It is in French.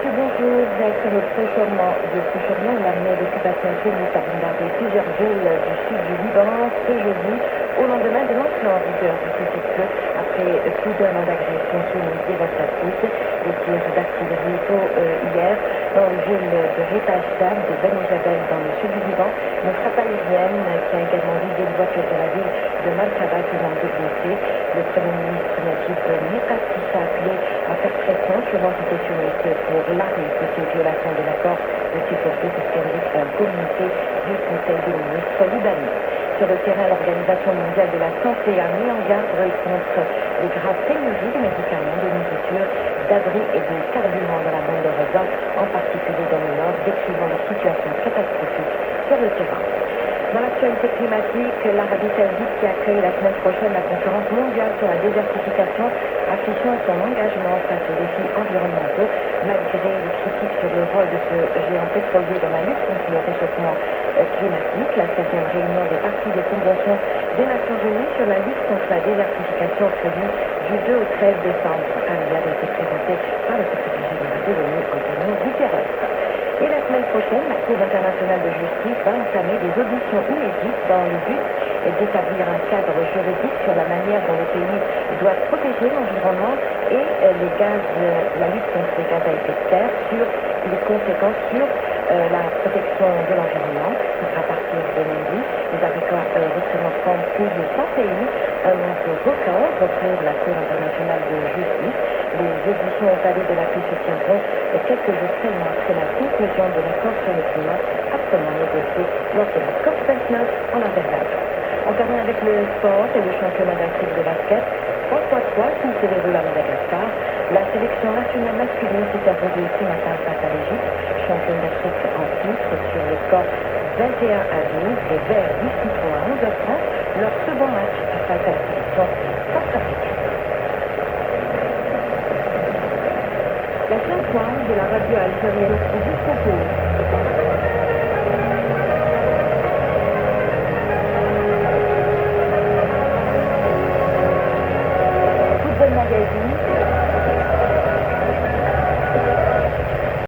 Monsieur, bonjour. Sur le Proche-Orient, l'armée d'occupation sioniste a bombardé plusieurs villes du sud du Liban ce jeudi, au lendemain de l'entrée en vigueur du cessez-le-feu, après plus d'un an d'agression sioniste dévastatrice. Les tirs d'artillerie tôt hier dans les villes de Reta de Ben Jabel dans le sud du Liban. Une frappe aérienne qui a également visé une voiture de la ville de Malkaba faisant deux blessés. Le Premier ministre Najib Mikati a appelé à faire pression sur l'entité sioniste pour l'arrêt de ces violations de l'accord de sécurité, c'est ce qu'indique un communiqué du Conseil des ministres libanais. Sur le terrain, l'Organisation mondiale de la santé a mis en garde contre les graves pénuries de médicaments, de nourriture, d'abris et de carburant dans la bande de Gaza, en particulier dans le nord, décrivant la situation catastrophique sur le terrain. Dans l'actualité climatique, l'Arabie Saoudite qui accueille la semaine prochaine la conférence mondiale sur la désertification, affichant son engagement face aux défis environnementaux, malgré les critiques sur le rôle de ce géant pétrolier dans la lutte contre le réchauffement climatique. La 7e réunion des parties des conventions des Nations Unies sur la lutte contre la désertification prévue du 2 au 13 décembre à Riyad a été présentée par le secrétaire général de l'ONU, Antonio Guterres. Et la semaine prochaine, la Cour internationale de justice va entamer des auditions inédites dans le but d'établir un cadre juridique sur la manière dont le pays doit protéger l'environnement et la lutte contre les gaz à effet de serre, sur les conséquences sur la protection de l'environnement. Ce sera à partir de lundi. Les avocats représentant plus de 100 pays un nombre record pour la Cour internationale de justice. Les auditions au palais de la paix se tiendront quelques jours seulement après la conclusion de l'accord sur le climat, actuellement négocié lors de la COP29 en Azerbaïdjan. On termine avec le sport et le championnat d'Afrique de basket. 3-3 qui s'est déroulé à Madagascar. La sélection nationale masculine s'est imposée ce matin face à l'Égypte, championne d'Afrique en titre sur le score 21-12. Les Verts disputeront à 11h30 leur second match face à la sélection centrafricaine. La chanson de la radio algérienne jusqu'au bout.